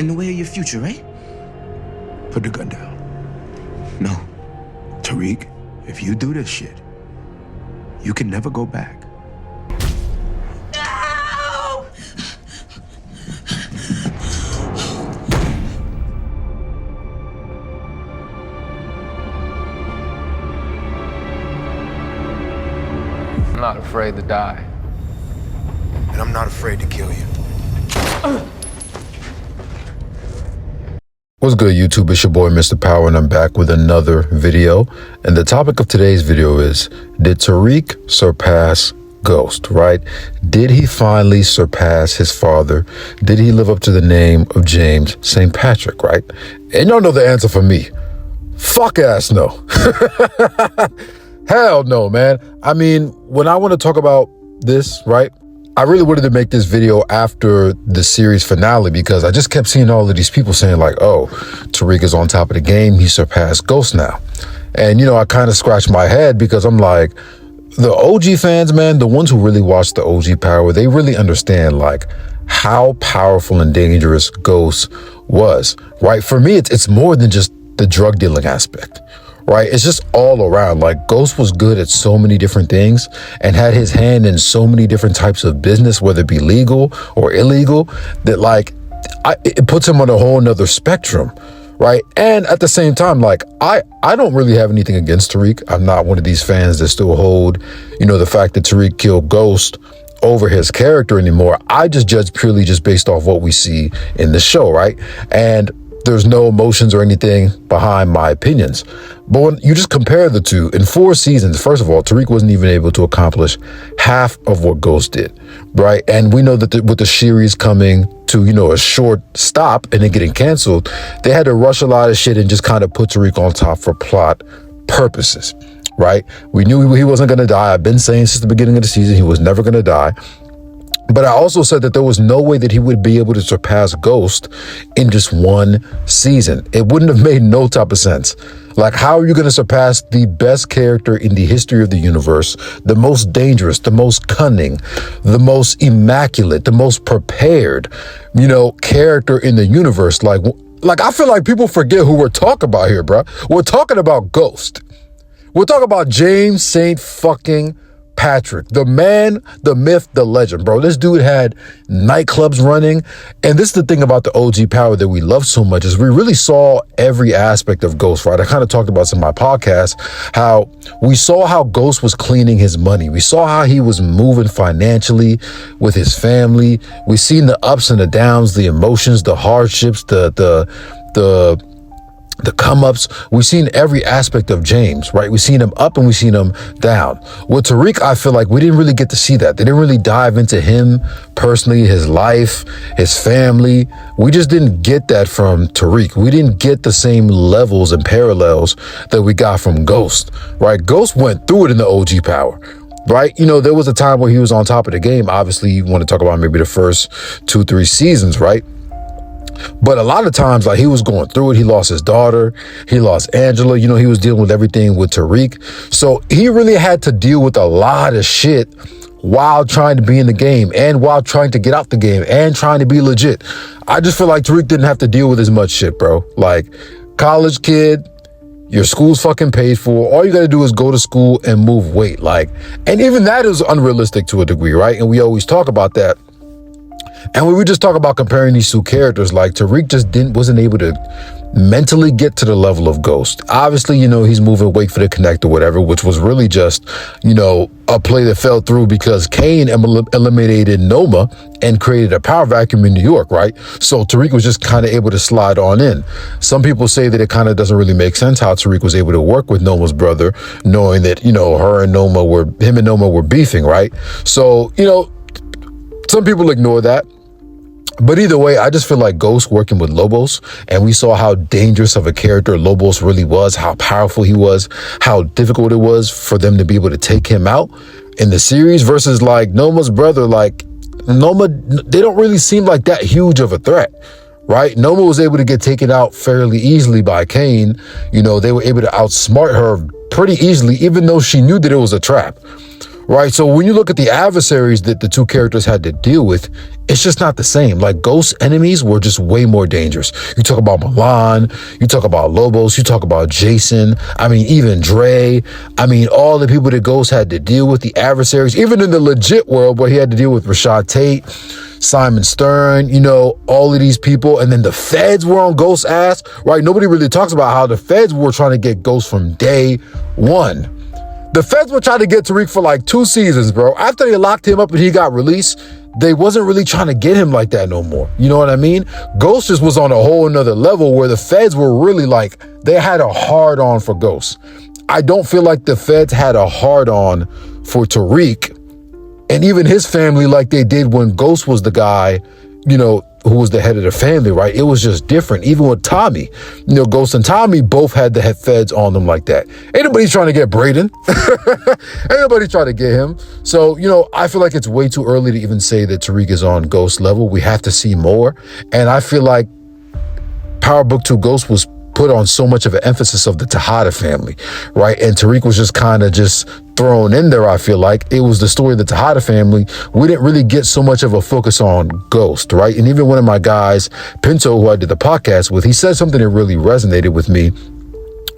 in the way of your future, right? Put the gun down. No. Tariq, if you do this shit, you can never go back. No! I'm not afraid to die. And I'm not afraid to kill you. What's good, YouTube? It's your boy, Mr. Power, and I'm back with another video. And the topic of today's video is, did Tariq surpass Ghost, right? Did he finally surpass his father? Did he live up to the name of James St. Patrick, right? And y'all know the answer for me. Fuck ass no. Hell no, man. I mean, when I want to talk about this, right, I really wanted to make this video after the series finale because I just kept seeing all of these people saying like, oh, Tariq is on top of the game. He surpassed Ghost now. And, you know, I kind of scratched my head because I'm like, the OG fans, man, the ones who really watch the OG Power, they really understand like how powerful and dangerous Ghost was, right? For me, it's more than just the drug dealing aspect. Right? It's just all around. Like Ghost was good at so many different things and had his hand in so many different types of business, whether it be legal or illegal, that like it puts him on a whole nother spectrum. Right. And at the same time, like I don't really have anything against Tariq. I'm not one of these fans that still hold, you know, the fact that Tariq killed Ghost over his character anymore. I just judge purely just based off what we see in the show. Right. And there's no emotions or anything behind my opinions. But when you just compare the two, in 4 seasons, first of all, Tariq wasn't even able to accomplish half of what Ghost did, right? And we know that with the series coming to, you know, a short stop and then getting canceled, they had to rush a lot of shit and just kind of put Tariq on top for plot purposes, right? We knew he wasn't going to die. I've been saying since the beginning of the season, he was never going to die. But I also said that there was no way that he would be able to surpass Ghost in just 1 season. It wouldn't have made no type of sense. Like, how are you going to surpass the best character in the history of the universe, the most dangerous, the most cunning, the most immaculate, the most prepared, you know, character in the universe? Like I feel like people forget who we're talking about here, bro. We're talking about Ghost. We're talking about James St. fucking Patrick, the man, the myth, the legend, bro. This dude had nightclubs running. And this is the thing about the OG Power that we love so much is we really saw every aspect of Ghost, right? I kind of talked about this in my podcast, how we saw how Ghost was cleaning his money. We saw how he was moving financially with his family. We seen the ups and the downs, the emotions, the hardships, the come-ups. We've seen every aspect of James, right? We've seen him up and we've seen him down. With Tariq, I feel like we didn't really get to see that. They didn't really dive into him personally, his life, his family. We just didn't get that from Tariq. We didn't get the same levels and parallels that we got from Ghost, right? Ghost went through it in the OG Power. Right? You know, there was a time where he was on top of the game. Obviously, you want to talk about maybe the first 2-3 seasons, right? But a lot of times, like, he was going through it. He lost his daughter. He lost Angela. You know, he was dealing with everything with Tariq. So he really had to deal with a lot of shit while trying to be in the game and while trying to get out the game and trying to be legit. I just feel like Tariq didn't have to deal with as much shit, bro. Like, college kid, your school's fucking paid for. All you got to do is go to school and move weight. Like, and even that is unrealistic to a degree, right? And we always talk about that. And when we just talk about comparing these two characters, like Tariq just wasn't able to mentally get to the level of Ghost. Obviously, you know, he's moving Wait for the Connect or whatever, which was really just, you know, a play that fell through because Kane eliminated Noma and created a power vacuum in New York, right? So Tariq was just kind of able to slide on in. Some people say that it kind of doesn't really make sense how Tariq was able to work with Noma's brother, knowing that, you know, him and Noma were beefing, right? So, you know, some people ignore that. But either way, I just feel like Ghost working with Lobos, and we saw how dangerous of a character Lobos really was, how powerful he was, how difficult it was for them to be able to take him out in the series versus like Noma's brother. Like Noma, they don't really seem like that huge of a threat, right? Noma was able to get taken out fairly easily by Kane. You know, they were able to outsmart her pretty easily, even though she knew that it was a trap. right? So when you look at the adversaries that the two characters had to deal with, it's just not the same. Like, Ghost's enemies were just way more dangerous. You talk about Milan, you talk about Lobos, you talk about Jason, I mean, even Dre, I mean, all the people that Ghost had to deal with, the adversaries, even in the legit world where he had to deal with Rashad Tate, Simon Stern, you know, all of these people. And then the feds were on Ghost's ass, right? Nobody really talks about how the feds were trying to get Ghost from day one. The feds were trying to get Tariq for like 2 seasons, bro. After they locked him up and he got released, they wasn't really trying to get him like that no more. You know what I mean? Ghost just was on a whole nother level where the feds were really like, they had a hard on for Ghost. I don't feel like the feds had a hard on for Tariq and even his family like they did when Ghost was the guy, you know, who was the head of the family, right? It was just different. Even with Tommy, you know, Ghost and Tommy both had the feds on them like that. Ain't nobody trying to get Braden. Ain't nobody trying to get him. So, you know, I feel like it's way too early to even say that Tariq is on Ghost level. We have to see more. And I feel like Power Book 2 Ghost was put on so much of an emphasis of the Tejada family, right? And Tariq was just kind of just thrown in there. I feel like it was the story of the Tejada family. We didn't really get so much of a focus on Ghost, right? And even one of my guys, Pinto, who I did the podcast with, he said something that really resonated with me,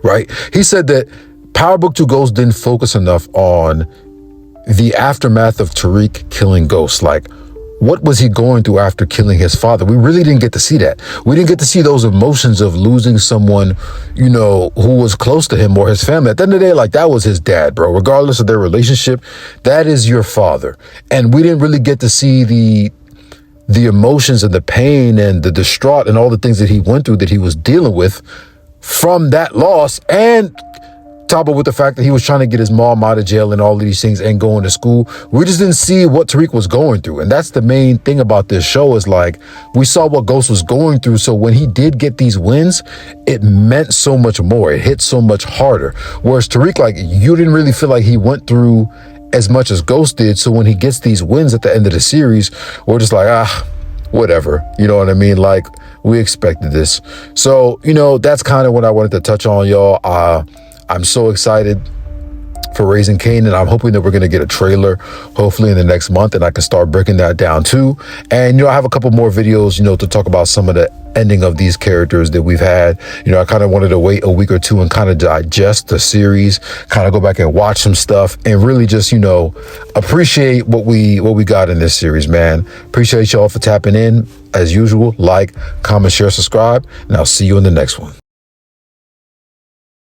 right? He said that Power Book 2 Ghost didn't focus enough on the aftermath of Tariq killing Ghost. Like, what was he going through after killing his father? We really didn't get to see that. We didn't get to see those emotions of losing someone, you know, who was close to him or his family. At the end of the day, like, that was his dad, bro. Regardless of their relationship, that is your father. And we didn't really get to see the emotions and the pain and the distraught and all the things that he went through that he was dealing with from that loss, and top of with the fact that he was trying to get his mom out of jail and all of these things and going to school. We just didn't see what Tariq was going through. And that's the main thing about this show, is like, we saw what Ghost was going through. So when he did get these wins, it meant so much more. It hit so much harder. Whereas Tariq, like, you didn't really feel like he went through as much as Ghost did. So when he gets these wins at the end of the series, we're just like, whatever. You know what I mean? Like, we expected this. So, you know, that's kind of what I wanted to touch on, y'all. I'm so excited for Raising Cain, and I'm hoping that we're going to get a trailer hopefully in the next month, and I can start breaking that down too. And, you know, I have a couple more videos, you know, to talk about some of the ending of these characters that we've had. You know, I kind of wanted to wait a week or two and kind of digest the series, kind of go back and watch some stuff and really just, you know, appreciate what we got in this series, man. Appreciate y'all for tapping in. As usual, like, comment, share, subscribe, and I'll see you in the next one.